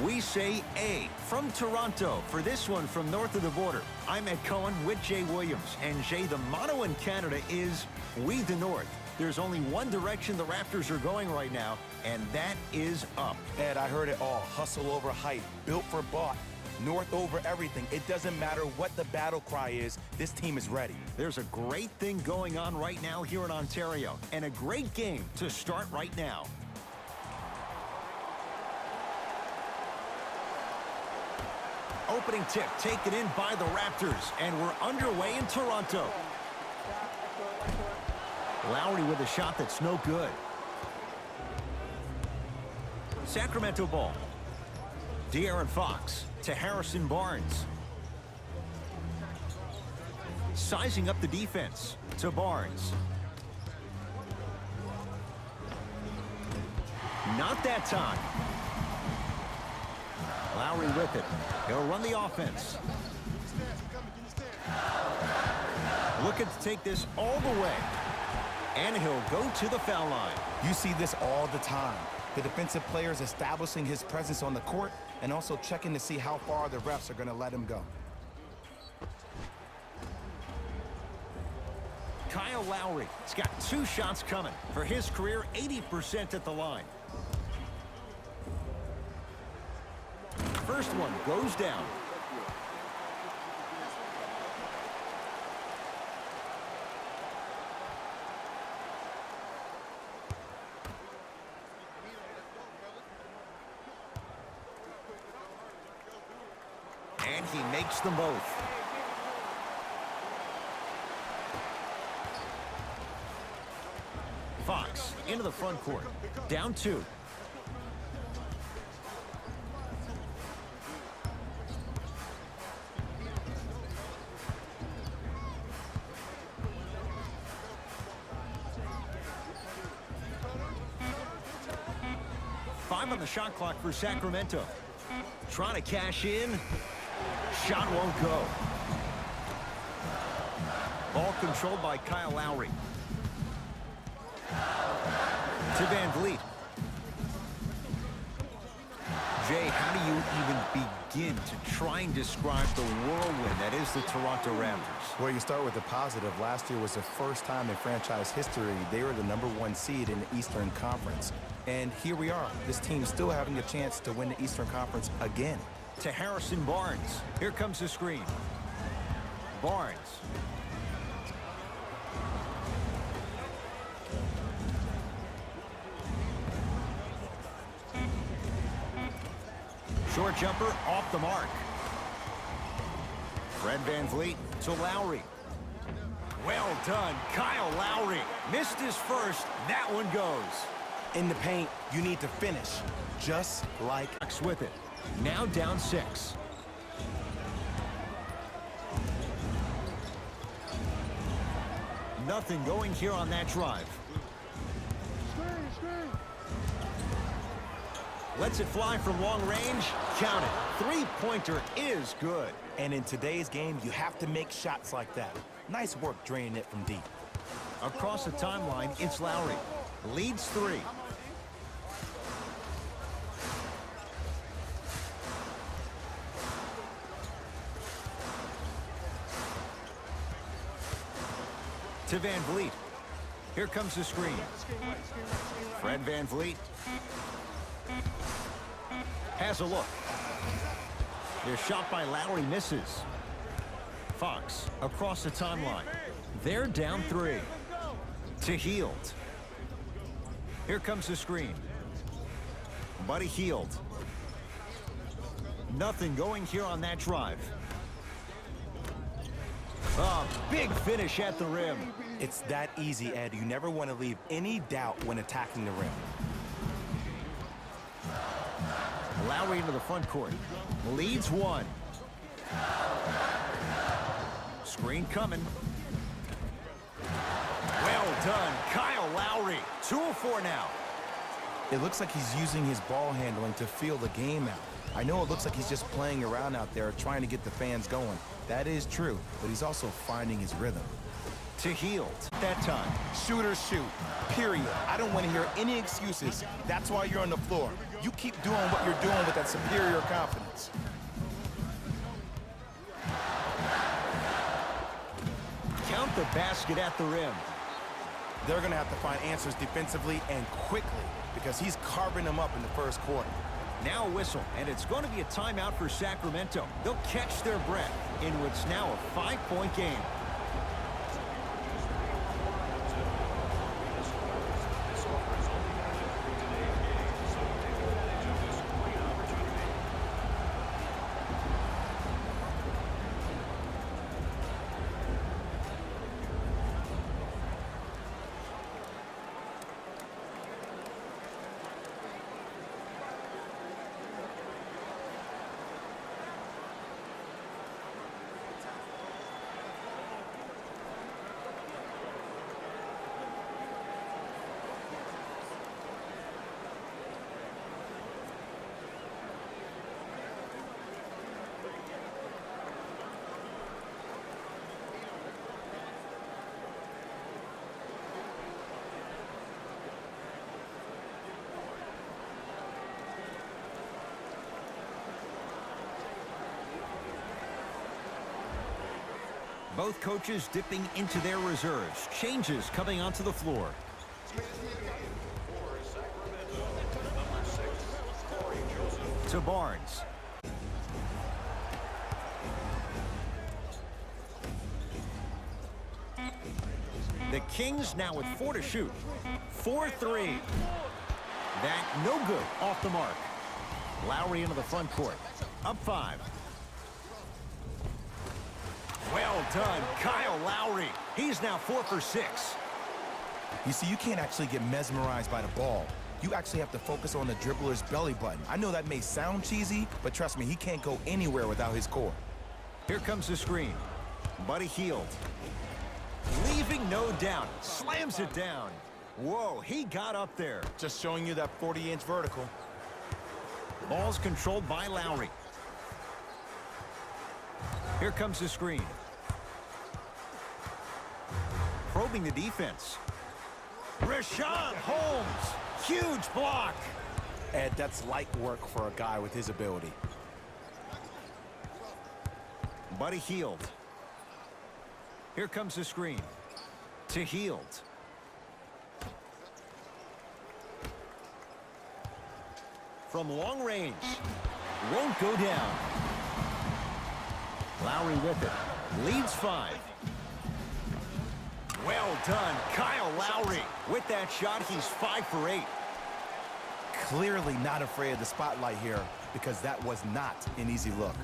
We say A from Toronto for this one from north of the border. I'm Ed Cohen with Jay Williams. And Jay, the motto in Canada is We the North. There's only one direction the Raptors are going right now, and that is up. Ed, I heard it all. Hustle over hype. Built for bought. North over everything. It doesn't matter what the battle cry is. This team is ready. There's a great thing going on right now here in Ontario, and a great game to start right now. Opening tip taken in by the Raptors, and we're underway in Toronto. Lowry with a shot that's no good. Sacramento ball. De'Aaron Fox to Harrison Barnes. Sizing up the defense to Barnes. Not that time. Lowry with it. He'll run the offense. Looking to take this all the way. And he'll go to the foul line. You see this all the time. The defensive players establishing his presence on the court and also checking to see how far the refs are going to let him go. Kyle Lowry has got 2 shots coming. For his career, 80% at the line. First one goes down. And he makes them both. Fox into the front court. Down 2. On the shot clock for Sacramento. Trying to cash in. Shot won't go. Ball controlled by Kyle Lowry. To Van Vliet. Jay, how do you even begin to try and describe the whirlwind that is the Toronto Raptors? Well, you start with the positive. Last year was the first time in franchise history they were the #1 seed in the Eastern Conference. And here we are. This team's still having a chance to win the Eastern Conference again. To Harrison Barnes. Here comes the screen. Barnes. Short jumper off the mark. Fred Van Vliet to Lowry. Well done, Kyle Lowry. Missed his first. That one goes. In the paint, you need to finish, just like... With it. Now down 6. Nothing going here on that drive. Lets it fly from long range. Count it. 3-pointer is good. And in today's game, you have to make shots like that. Nice work draining it from deep. Across the timeline, it's Lowry. Leads 3. To Van Vliet. Here comes the screen. Fred Van Vliet has a look. Their shot by Lowry misses. Fox across the timeline. They're down 3. To Hield. Here comes the screen. Buddy Hield. Nothing going here on that drive. A big finish at the rim. It's that easy, Ed. You never want to leave any doubt when attacking the rim. Lowry into the front court. Leads 1. Screen coming. Well done, Kyle Lowry. 2 of 4 now. It looks like he's using his ball handling to feel the game out. I know it looks like he's just playing around out there trying to get the fans going. That is true, but he's also finding his rhythm. To Hield. That time. Shoot or shoot, period. I don't want to hear any excuses. That's why you're on the floor. You keep doing what you're doing with that superior confidence. Count the basket at the rim. They're going to have to find answers defensively and quickly because he's carving them up in the first quarter. Now a whistle, and it's going to be a timeout for Sacramento. They'll catch their breath in what's now a 5-point game. Both coaches dipping into their reserves. Changes coming onto the floor. To Barnes. The Kings now with 4 to shoot. 4-3. That no good off the mark. Lowry into the front court. Up 5. Well done, Kyle Lowry. He's now 4 for 6. You see, you can't actually get mesmerized by the ball. You actually have to focus on the dribbler's belly button. I know that may sound cheesy, but trust me, he can't go anywhere without his core. Here comes the screen. Buddy Hield. Leaving no doubt. Slams it down. Whoa, he got up there. Just showing you that 40-inch vertical. Ball's controlled by Lowry. Here comes the screen. Probing the defense. Rashawn Holmes. Huge block. Ed, that's light work for a guy with his ability. Buddy Hield. Here comes the screen. To Hield. From long range. Won't go down. Lowry with it. Leads 5. Well done, Kyle Lowry. With that shot, he's 5 for 8. Clearly not afraid of the spotlight here because that was not an easy look.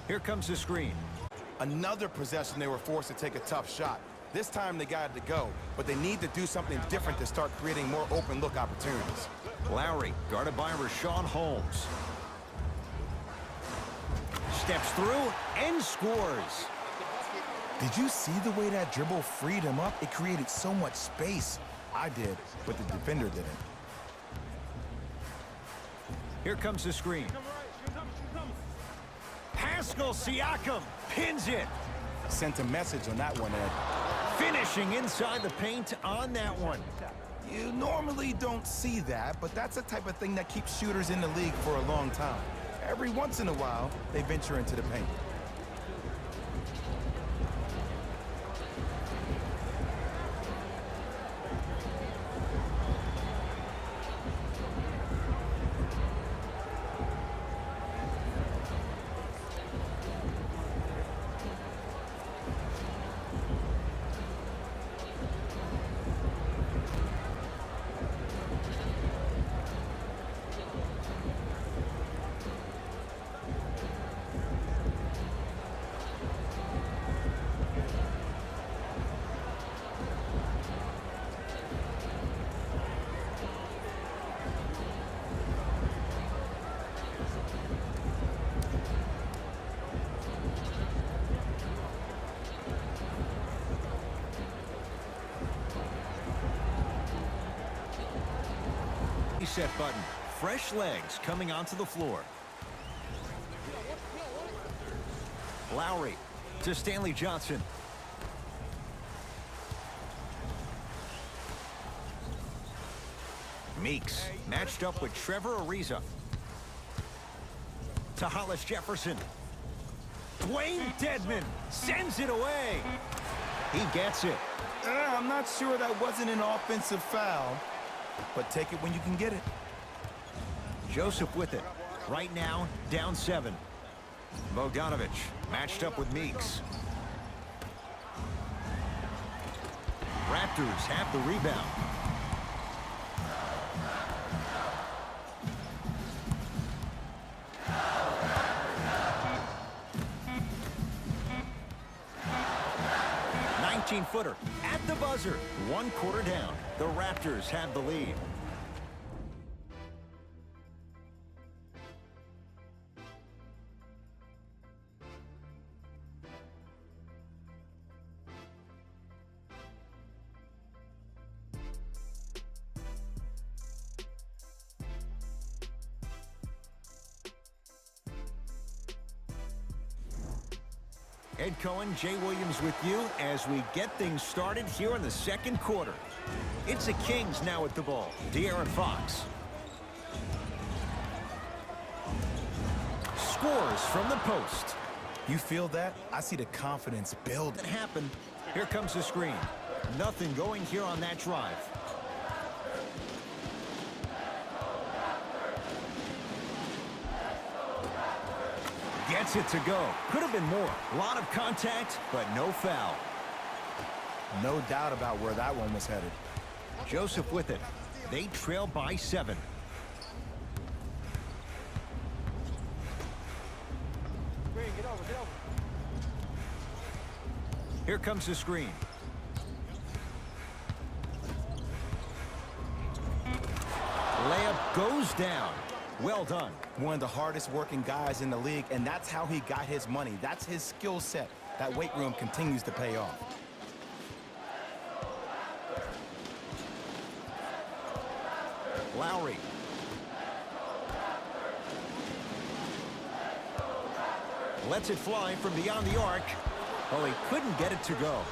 Here comes the screen. Another possession they were forced to take a tough shot. This time they got it to go, but they need to do something different to start creating more open look opportunities. Lowry guarded by Rashawn Holmes. Steps through and scores. Did you see the way that dribble freed him up? It created so much space. I did, but the defender didn't. Here comes the screen. Pascal Siakam pins it. Sent a message on that one, Ed. Finishing inside the paint on that one. You normally don't see that, but that's the type of thing that keeps shooters in the league for a long time. Every once in a while, they venture into the paint. Reset button. Fresh legs coming onto the floor. Lowry to Stanley Johnson. Meeks matched up with Trevor Ariza. To Hollis Jefferson. Dwayne Dedman sends it away. He gets it. I'm not sure that wasn't an offensive foul, but take it when you can get it. Joseph with it. Right now, down 7. Bogdanovich matched up with Meeks. Raptors have the rebound. Footer at the buzzer. 1 quarter down. The Raptors have the lead. Ed Cohen, Jay Williams with you as we get things started here in the second quarter. It's the Kings now with the ball. De'Aaron Fox. Scores from the post. You feel that? I see the confidence build. That happened. Here comes the screen. Nothing going here on that drive. Gets it to go. Could have been more. A lot of contact, but no foul. No doubt about where that one was headed. Joseph with it. They trail by 7. Here comes the screen. Layup goes down. Well done. One of the hardest working guys in the league, and that's how he got his money. That's his skill set. That weight room continues to pay off. Lowry. Lets it fly from beyond the arc. Oh, he couldn't get it to go.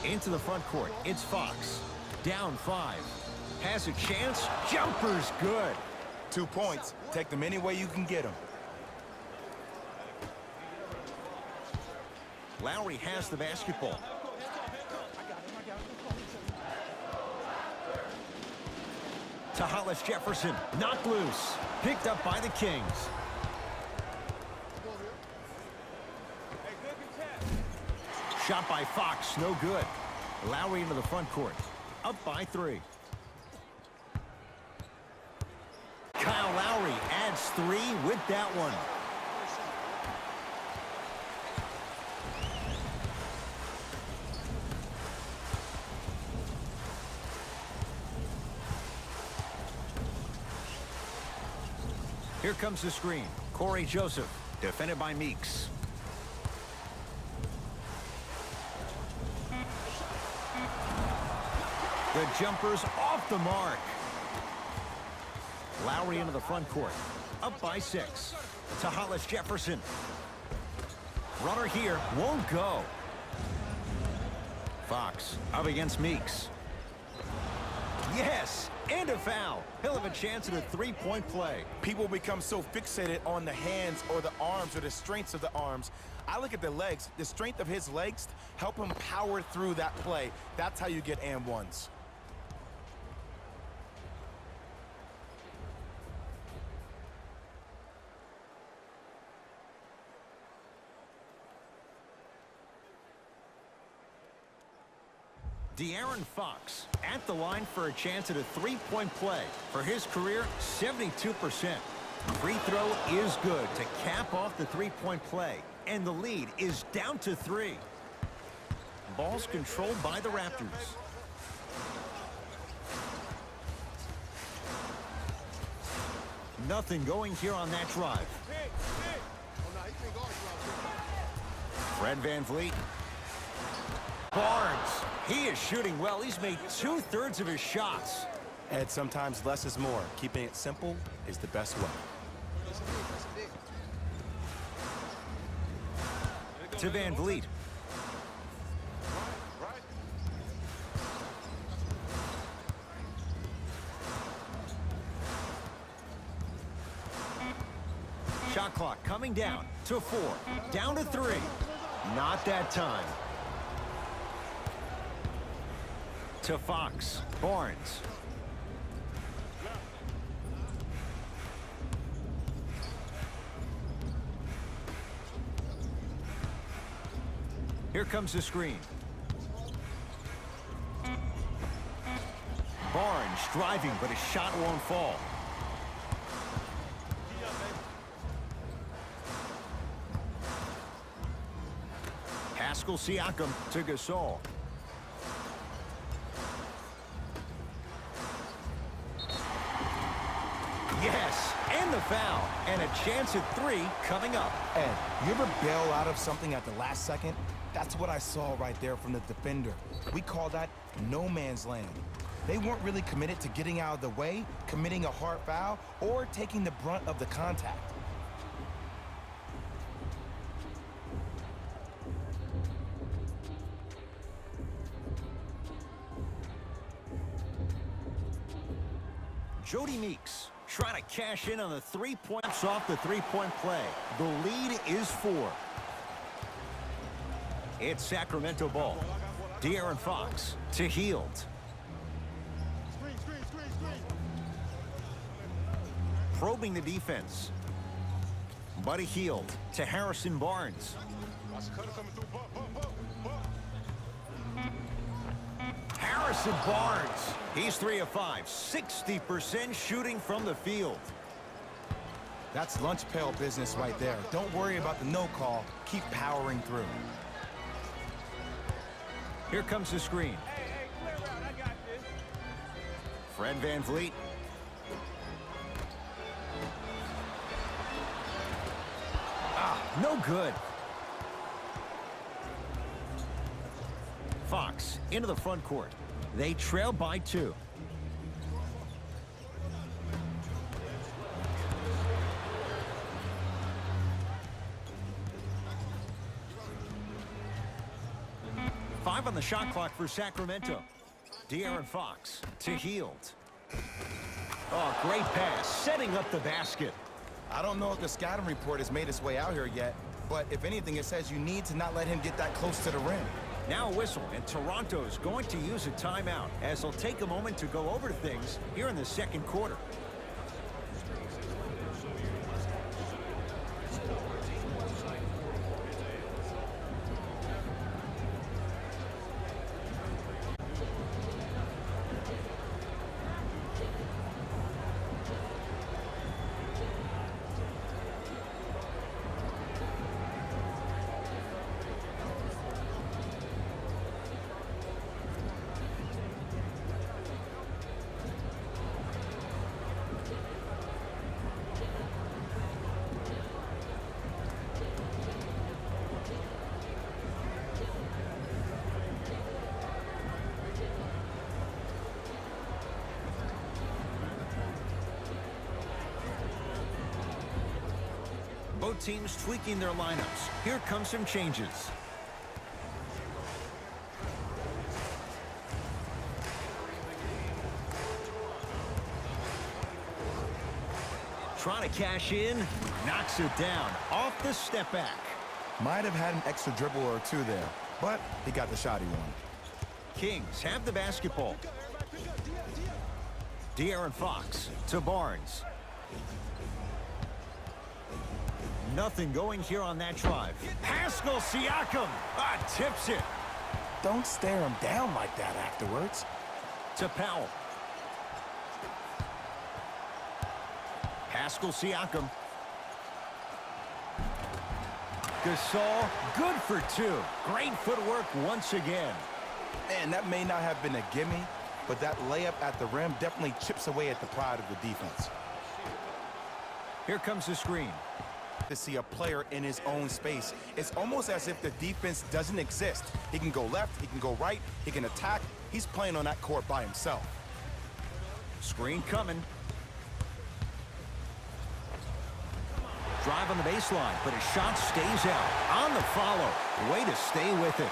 Into the front court. It's Fox. Down 5. Has a chance. Jumper's good. 2 points. Take them any way you can get them. Lowry has the basketball. To Hollis Jefferson. Knocked loose. Picked up by the Kings. Shot by Fox. No good. Lowry into the front court. Up by 3. Kyle Lowry adds 3 with that one. Here comes the screen. Corey Joseph, defended by Meeks. The jumper's off the mark. Lowry into the front court. Up by 6. To Hollis Jefferson. Runner here won't go. Fox up against Meeks. Yes, and a foul. He'll have a chance at a 3-point play. People become so fixated on the hands or the arms or the strengths of the arms. I look at the legs. The strength of his legs help him power through that play. That's how you get and ones. De'Aaron Fox at the line for a chance at a 3-point play. For his career, 72%. Free throw is good to cap off the 3-point play. And the lead is down to 3. Ball's controlled by the Raptors. Nothing going here on that drive. Fred VanVleet. Barnes. He is shooting well. He's made 2/3 of his shots. Ed, sometimes less is more. Keeping it simple is the best way. To VanVleet. clock coming down to 4. Down to 3. Not that time. To Fox. Barnes. Here comes the screen. Barnes driving, but his shot won't fall. Pascal Siakam to Gasol. Yes, and the foul. And a chance at 3 coming up. Ed, you ever bail out of something at the last second? That's what I saw right there from the defender. We call that no man's land. They weren't really committed to getting out of the way, committing a hard foul, or taking the brunt of the contact. Jody Meeks trying to cash in on the 3-points off the 3-point play. The lead is 4. It's Sacramento ball. De'Aaron Fox to Hield. Probing the defense. Buddy Hield to Harrison Barnes. Harrison Barnes. He's 3 of 5. 60% shooting from the field. That's lunch pail business right there. Don't worry about the no call. Keep powering through. Here comes the screen. Hey, clear out. I got this. Fred VanVleet. No good. Fox into the front court. They trail by 2. Five on the shot clock for Sacramento. De'Aaron Fox to Hield. Oh, great pass, setting up the basket. I don't know if the scouting report has made its way out here yet, but if anything, it says you need to not let him get that close to the rim. Now a whistle, and Toronto's going to use a timeout as they'll take a moment to go over things here in the second quarter. Both teams tweaking their lineups. Here come some changes. Trying to cash in, knocks it down off the step back. Might have had an extra dribble or 2 there, but he got the shot he wanted. Kings have the basketball. De'Aaron Fox to Barnes. Nothing going here on that drive. Pascal Siakam tips it. Don't stare him down like that afterwards. To Powell. Pascal Siakam. Gasol, good for 2. Great footwork once again. Man, that may not have been a gimme, but that layup at the rim definitely chips away at the pride of the defense. Here comes the screen. To see a player in his own space. It's almost as if the defense doesn't exist. He can go left, he can go right, he can attack. He's playing on that court by himself. Screen coming. Drive on the baseline, but his shot stays out. On the follow. Way to stay with it.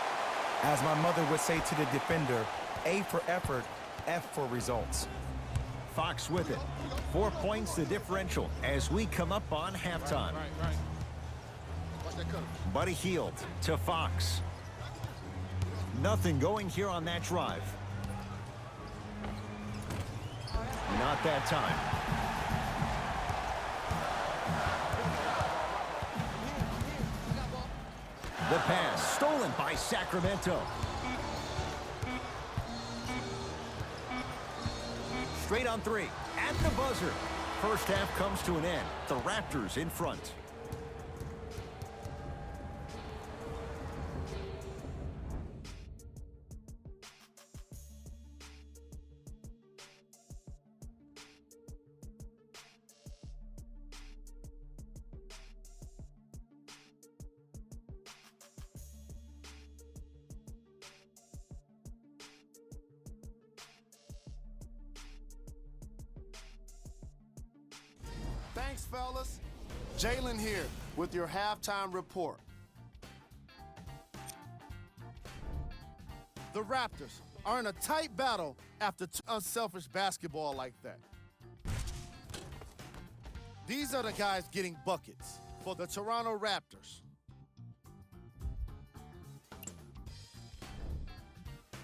As my mother would say to the defender, A for effort, F for results. Fox with it. 4 points the differential as we come up on halftime. Right. Watch that cutter. Buddy Hield to Fox. Nothing going here on that drive. Not that time. The pass stolen by Sacramento. Straight on three at the buzzer. First half comes to an end. The Raptors in front. Thanks, fellas. Jalen here with your halftime report. The Raptors are in a tight battle after unselfish basketball like that. These are the guys getting buckets for the Toronto Raptors.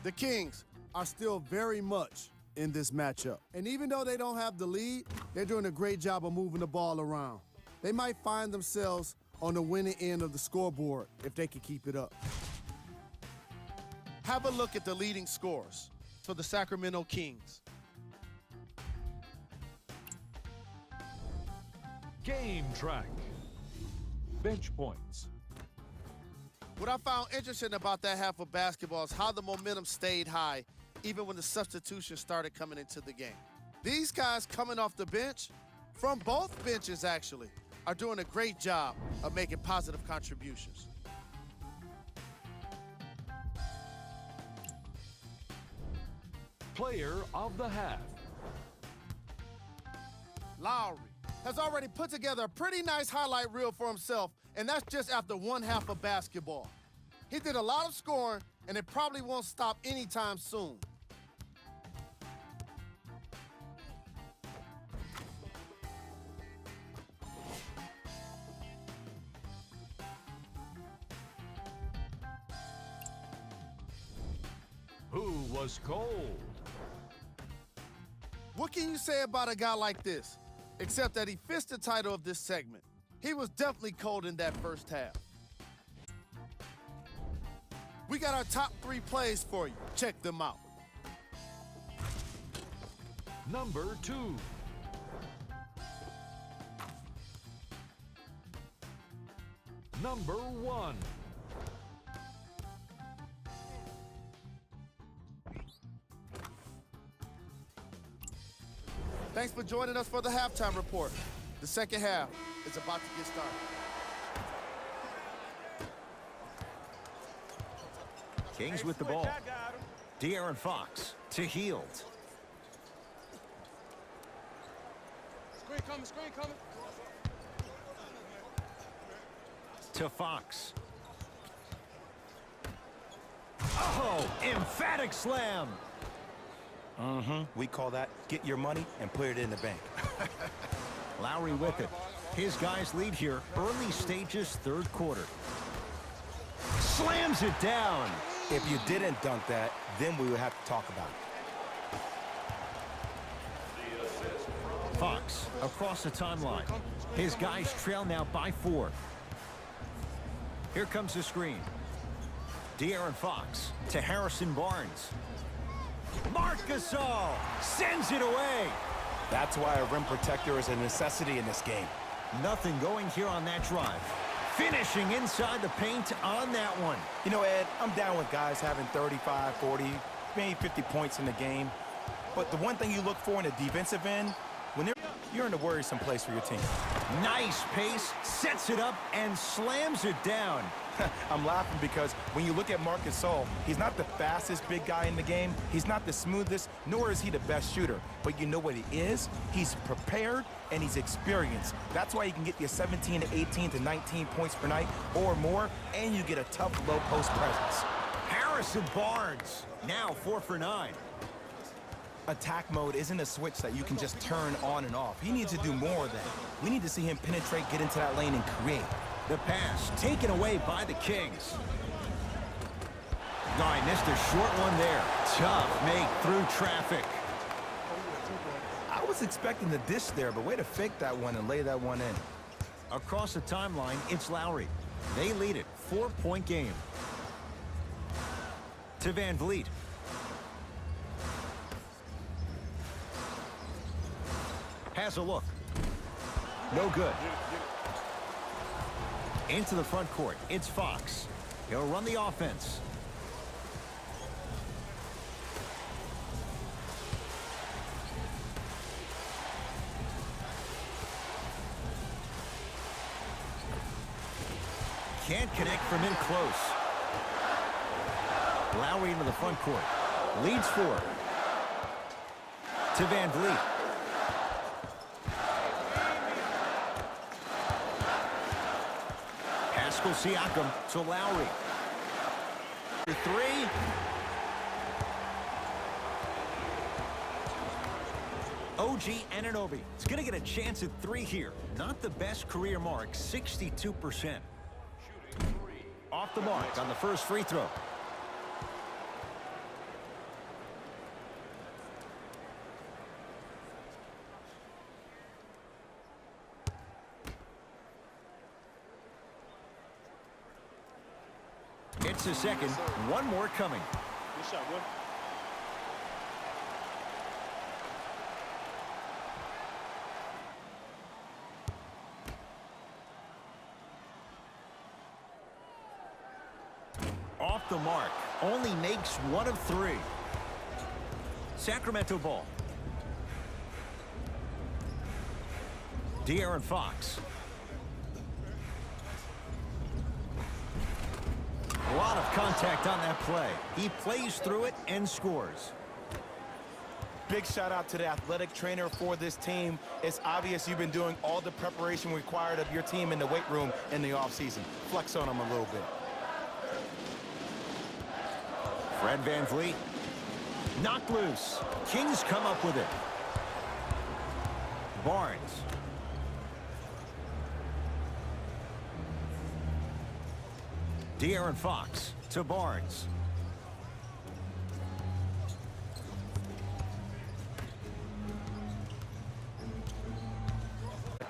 The Kings are still very much in this matchup. And even though they don't have the lead, they're doing a great job of moving the ball around. They might find themselves on the winning end of the scoreboard if they can keep it up. Have a look at the leading scorers for the Sacramento Kings. Game track. Bench points. What I found interesting about that half of basketball is how the momentum stayed high even when the substitutions started coming into the game. These guys coming off the bench, from both benches actually, are doing a great job of making positive contributions. Player of the half. Lowry has already put together a pretty nice highlight reel for himself, and that's just after one half of basketball. He did a lot of scoring, and it probably won't stop anytime soon. Who was cold? What can you say about a guy like this, except that he fits the title of this segment? He was definitely cold in that first half. We got our top 3 plays for you. Check them out. Number 2. Number 1. Thanks for joining us for the halftime report. The second half is about to get started. Kings with the ball. De'Aaron Fox to Hield. Screen coming. To Fox. Oh, emphatic slam. We call that get your money and put it in the bank. Lowry with it. His guys lead here, early stages, third quarter. Slams it down. If you didn't dunk that, then we would have to talk about it. Fox across the timeline. His guys trail now by 4. Here comes the screen. De'Aaron Fox to Harrison Barnes. Marc Gasol sends it away. That's why a rim protector is a necessity in this game. Nothing going here on that drive. Finishing inside the paint on that one. You know, Ed, I'm down with guys having 35, 40, maybe 50 points in the game. But the one thing you look for in the defensive end, when you're in a worrisome place for your team. Nice pace, sets it up, and slams it down. I'm laughing because when you look at Marc Gasol, he's not the fastest big guy in the game. He's not the smoothest, nor is he the best shooter. But you know what he is? He's prepared and he's experienced. That's why you can get you 17 to 18 to 19 points per night or more, and you get a tough low post presence. Harrison Barnes, now 4 for 9. Attack mode isn't a switch that you can just turn on and off. He needs to do more of that. We need to see him penetrate, get into that lane, and create. The pass taken away by the Kings. No, I missed a short one there. Tough make through traffic. I was expecting the dish there, but way to fake that one and lay that one in. Across the timeline, it's Lowry. They lead it. 4-point game. To Van Vliet. Has a look. No good. Into the front court. It's Fox. He'll run the offense. Can't connect from in close. Lowry into the front court. Leads 4. To Van Vliet. Pascal Siakam to Lowry. 3. OG Anunoby is going to get a chance at 3 here. Not the best career mark, 62%. Off the mark on the first free throw. It's a second. One more coming. Good shot, boy. Off the mark. Only makes 1 of 3. Sacramento ball. De'Aaron Fox. A lot of contact on that play. He plays through it and scores. Big shout out to the athletic trainer for this team. It's obvious you've been doing all the preparation required of your team in the weight room in the offseason. Flex on them a little bit. Fred Van Vliet. Knocked loose. Kings come up with it. Barnes. De'Aaron Fox to Barnes.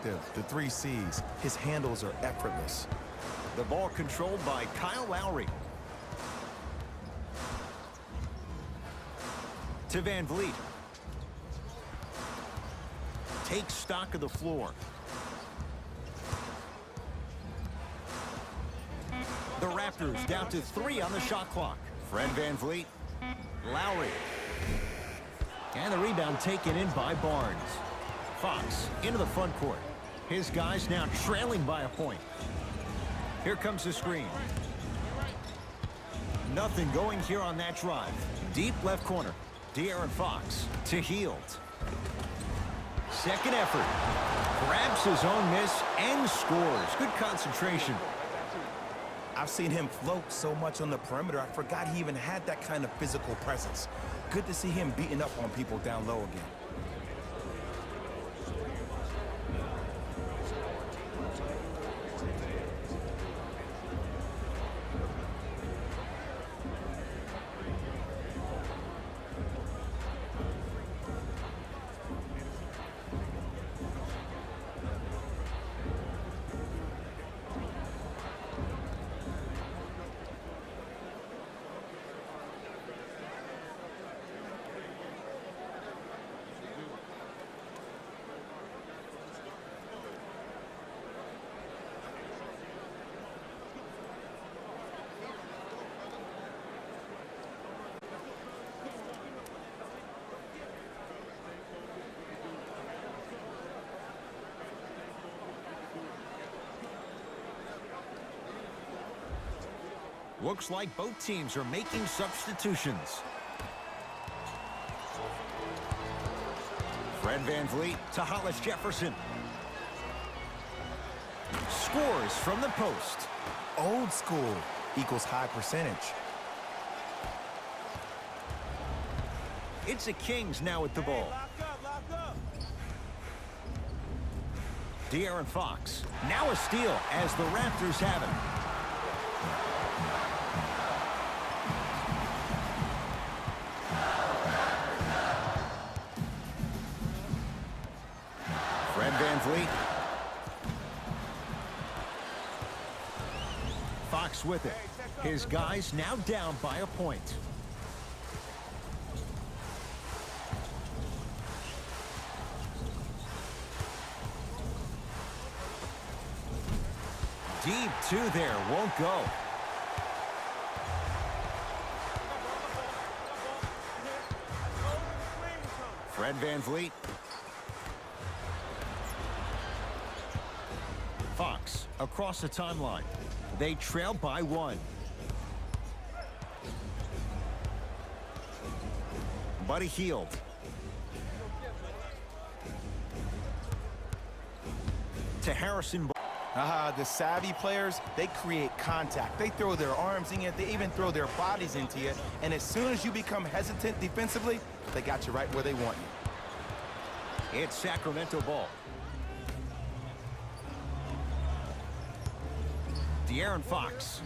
The 3 C's. His handles are effortless. The ball controlled by Kyle Lowry. To Van Vliet. Takes stock of the floor. The Raptors down to 3 on the shot clock. Fred Van Vliet. Lowry. And the rebound taken in by Barnes. Fox into the front court. His guys now trailing by a point. Here comes the screen. Nothing going here on that drive. Deep left corner. De'Aaron Fox to Hield. Second effort. Grabs his own miss and scores. Good concentration. I've seen him float so much on the perimeter, I forgot he even had that kind of physical presence. Good to see him beating up on people down low again. Looks like both teams are making substitutions. Fred Van Vliet to Hollis Jefferson. Scores from the post. Old school equals high percentage. It's the Kings now with the ball. De'Aaron Fox. Now a steal as the Raptors have it. Fred VanVleet. Fox with it. His guys now down by a point. Deep two there, won't go. Fred VanVleet. Fox across the timeline. They trail by one. Buddy Hield. To Harrison. The savvy players, they create contact. They throw their arms in it. They even throw their bodies into it. And as soon as you become hesitant defensively, they got you right where they want you. It's Sacramento ball. De'Aaron Fox.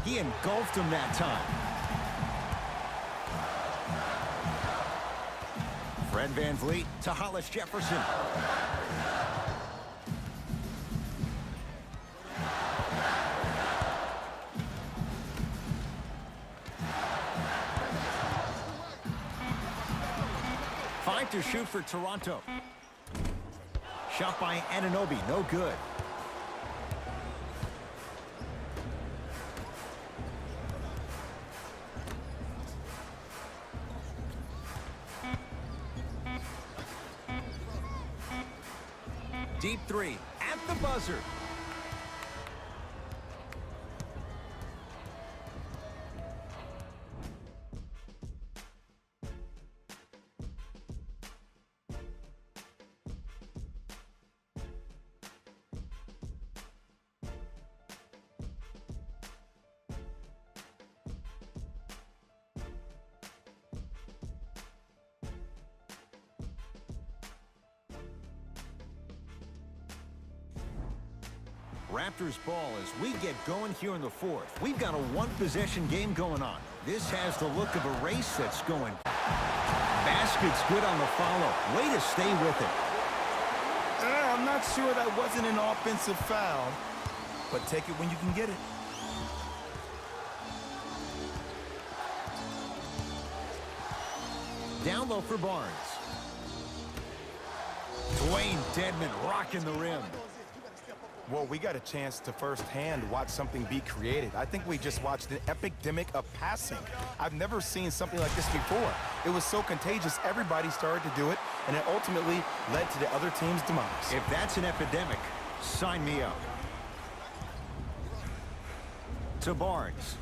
He engulfed him that time. Fred VanVleet to Hollis Jefferson. Five to shoot for Toronto. Shot by Anunoby, no good. Deep three at the buzzer. Raptors ball as we get going here in the fourth. We've got a one-possession game going on. This has the look of a race that's going. Basket's good on the follow. Way to stay with it. I'm not sure that wasn't an offensive foul, but take it when you can get it. Down low for Barnes. Dwayne Dedmon rocking the rim. Well, we got a chance to firsthand watch something be created. I think we just watched an epidemic of passing. I've never seen something like this before. It was so contagious, everybody started to do it, and it ultimately led to the other team's demise. If that's an epidemic, sign me up. To Barnes.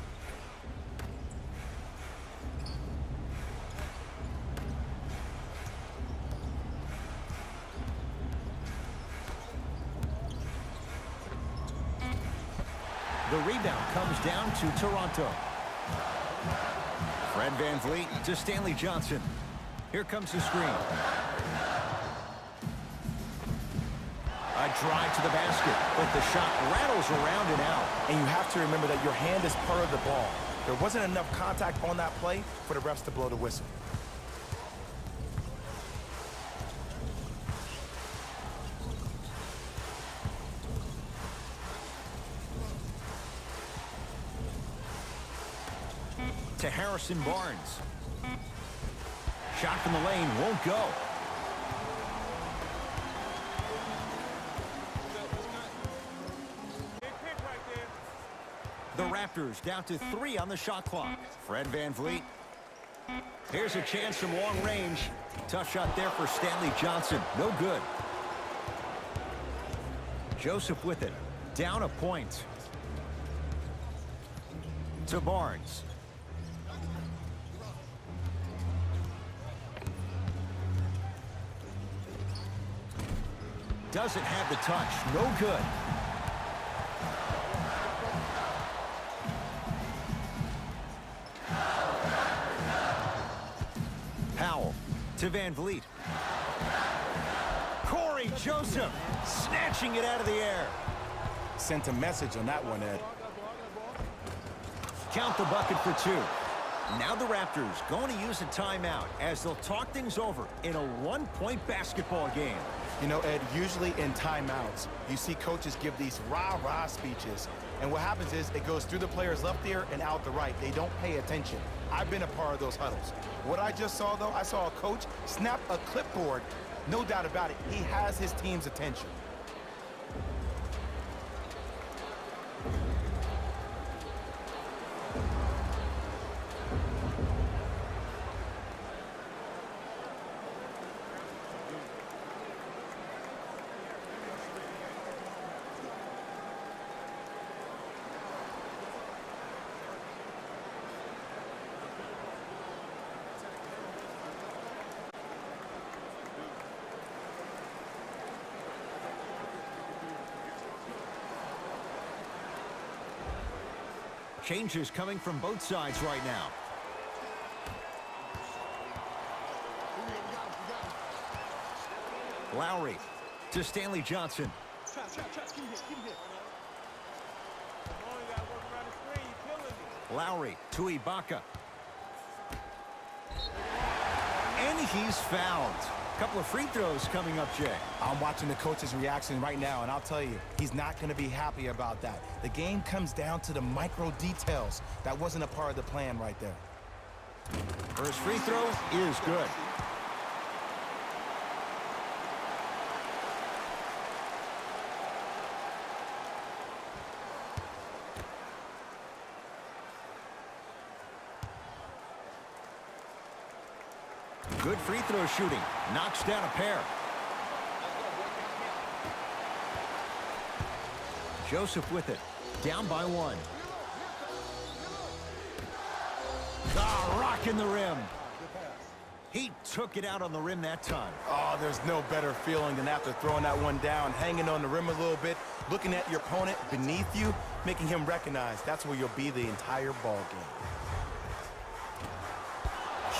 The rebound comes down to Toronto. Fred VanVleet to Stanley Johnson. Here comes the screen. A drive to the basket, but the shot rattles around and out. And you have to remember that your hand is part of the ball. There wasn't enough contact on that play for the refs to blow the whistle. To Harrison Barnes. Shot from the lane won't go. The Raptors down to 3 on the shot clock. Fred VanVleet. Here's a chance from long range. Tough shot there for Stanley Johnson. No good. Joseph with it. Down a point. To Barnes. Doesn't have the touch. No good. Powell to Van Vliet. Corey Joseph snatching it out of the air. Sent a message on that one, Ed. Count the bucket for 2. Now the Raptors going to use a timeout as they'll talk things over in a one-point basketball game. You know, Ed, usually in timeouts, you see coaches give these rah-rah speeches. And what happens is it goes through the player's left ear and out the right. They don't pay attention. I've been a part of those huddles. What I just saw, though, I saw a coach snap a clipboard. No doubt about it, he has his team's attention. Changes coming from both sides right now. Lowry to Stanley Johnson. Lowry to Ibaka. And he's fouled. Couple of free throws coming up, Jay. I'm watching the coach's reaction right now, and I'll tell you, he's not going to be happy about that. The game comes down to the micro details. That wasn't a part of the plan right there. First free throw is good. Good free throw shooting. Knocks down a pair. Joseph with it. Down by 1. Ah, rocking the rim. He took it out on the rim that time. Oh, there's no better feeling than after throwing that one down, hanging on the rim a little bit, looking at your opponent beneath you, making him recognize that's where you'll be the entire ball game.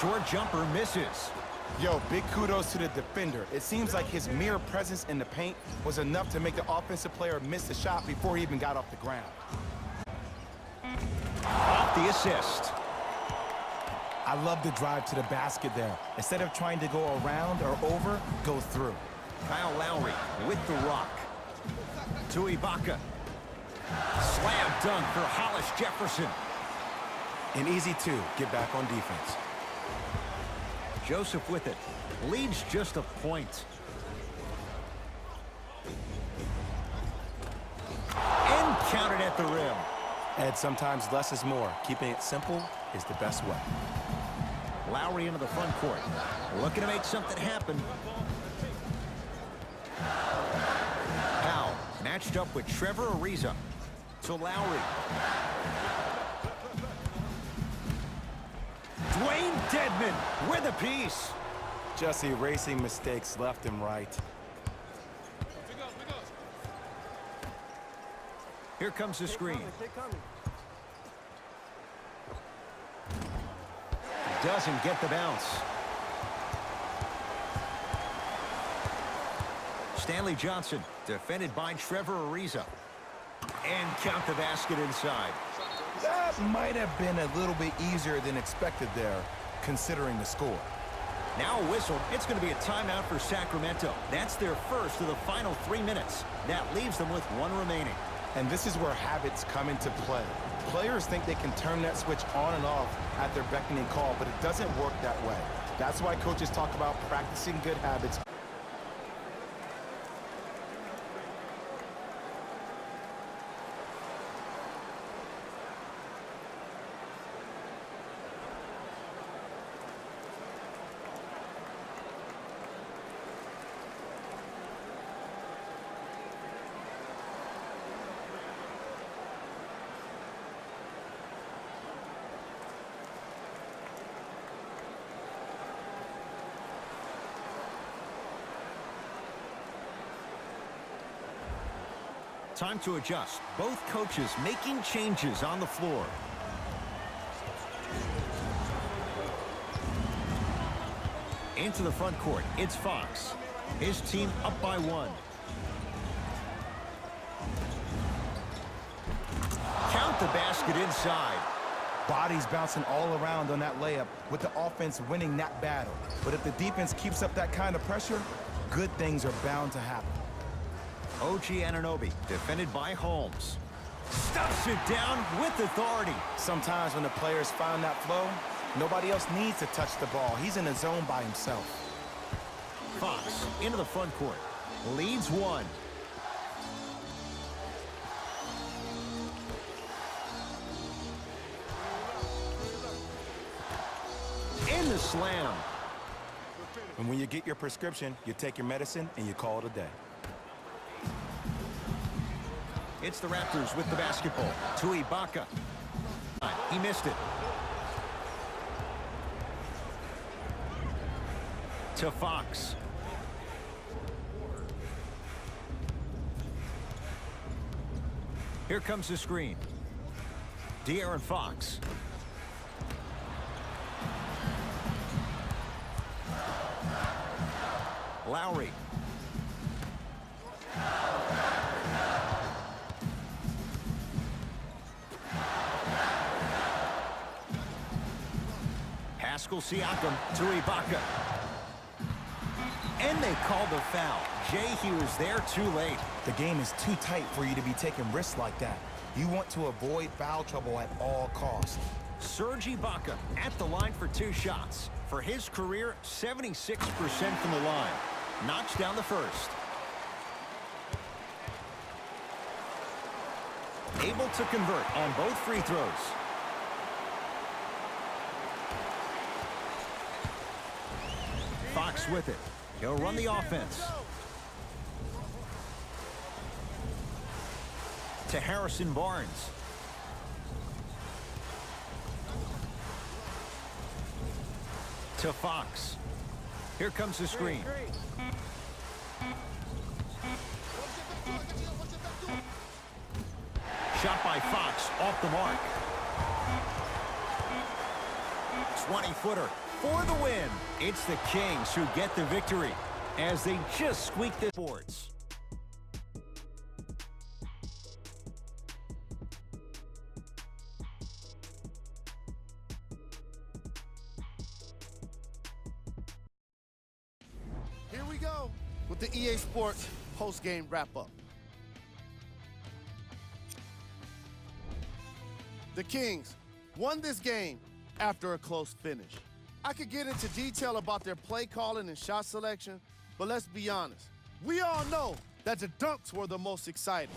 Short jumper misses. Yo, big kudos to the defender. It seems like his mere presence in the paint was enough to make the offensive player miss the shot before he even got off the ground. Off the assist. I love the drive to the basket there. Instead of trying to go around or over, go through. Kyle Lowry with the rock. To Ibaka. Slam dunk for Hollis Jefferson. An easy 2, get back on defense. Joseph with it. Leads just a point. And counted at the rim. Ed, sometimes less is more. Keeping it simple is the best way. Lowry into the front court. Looking to make something happen. Powell matched up with Trevor Ariza. To Lowry. Dwayne Dedmon with a piece. Just erasing mistakes left and right. Here comes the screen. Doesn't get the bounce. Stanley Johnson defended by Trevor Ariza. And count the basket inside. That might have been a little bit easier than expected there, considering the score. Now a whistle. It's going to be a timeout for Sacramento. That's their first of the final 3 minutes. That leaves them with 1 remaining. And this is where habits come into play. Players think they can turn that switch on and off at their beckoning call, but it doesn't work that way. That's why coaches talk about practicing good habits. Time to adjust. Both coaches making changes on the floor. Into the front court, it's Fox. His team up by 1. Count the basket inside. Bodies bouncing all around on that layup with the offense winning that battle. But if the defense keeps up that kind of pressure, good things are bound to happen. OG Anunoby, defended by Holmes. Stuffs it down with authority. Sometimes when the players find that flow, nobody else needs to touch the ball. He's in a zone by himself. Fox into the front court. Leads 1. In the slam. And when you get your prescription, you take your medicine and you call it a day. It's the Raptors with the basketball. To Ibaka. He missed it. To Fox. Here comes the screen. De'Aaron Fox. Lowry. Pascal Siakam to Ibaka. And they called the foul. Jay, he was there too late. The game is too tight for you to be taking risks like that. You want to avoid foul trouble at all costs. Serge Ibaka at the line for 2 shots. For his career, 76% from the line. Knocks down the first. Able to convert on both free throws. Fox with it. He'll run the offense. To Harrison Barnes. To Fox. Here comes the screen. Shot by Fox off the mark. 20-footer for the win. It's the Kings who get the victory as they just squeak the boards. Here we go with the EA Sports post-game wrap-up. The Kings won this game after a close finish. I could get into detail about their play calling and shot selection, but let's be honest. We all know that the dunks were the most exciting.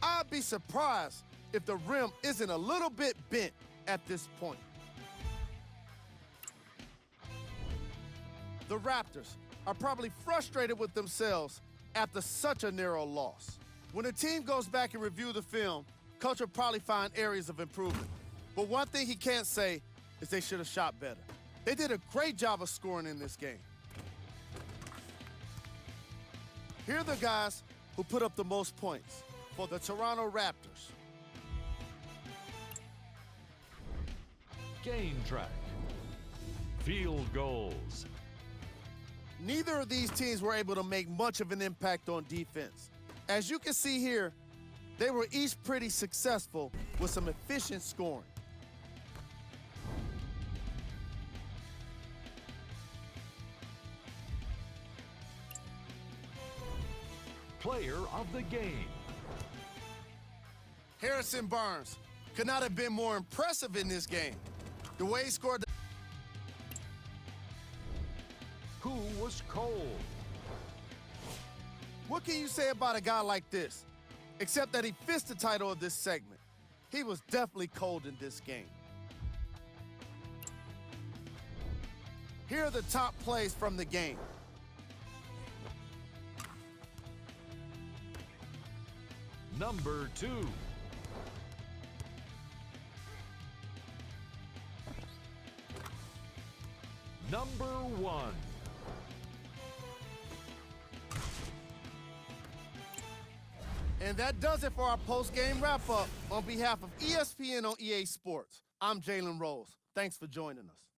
I'd be surprised if the rim isn't a little bit bent at this point. The Raptors are probably frustrated with themselves after such a narrow loss. When a team goes back and review the film, coach will probably find areas of improvement. But one thing he can't say is they should have shot better. They did a great job of scoring in this game. Here are the guys who put up the most points for the Toronto Raptors. Game track. Field goals. Neither of these teams were able to make much of an impact on defense. As you can see here, they were each pretty successful with some efficient scoring. Player of the game. Harrison Barnes could not have been more impressive in this game. The way he scored. Who was cold? What can you say about a guy like this? Except that he fits the title of this segment. He was definitely cold in this game. Here are the top plays from the game. Number 2. Number 1. And that does it for our post-game wrap-up. On behalf of ESPN on EA Sports, I'm Jalen Rose. Thanks for joining us.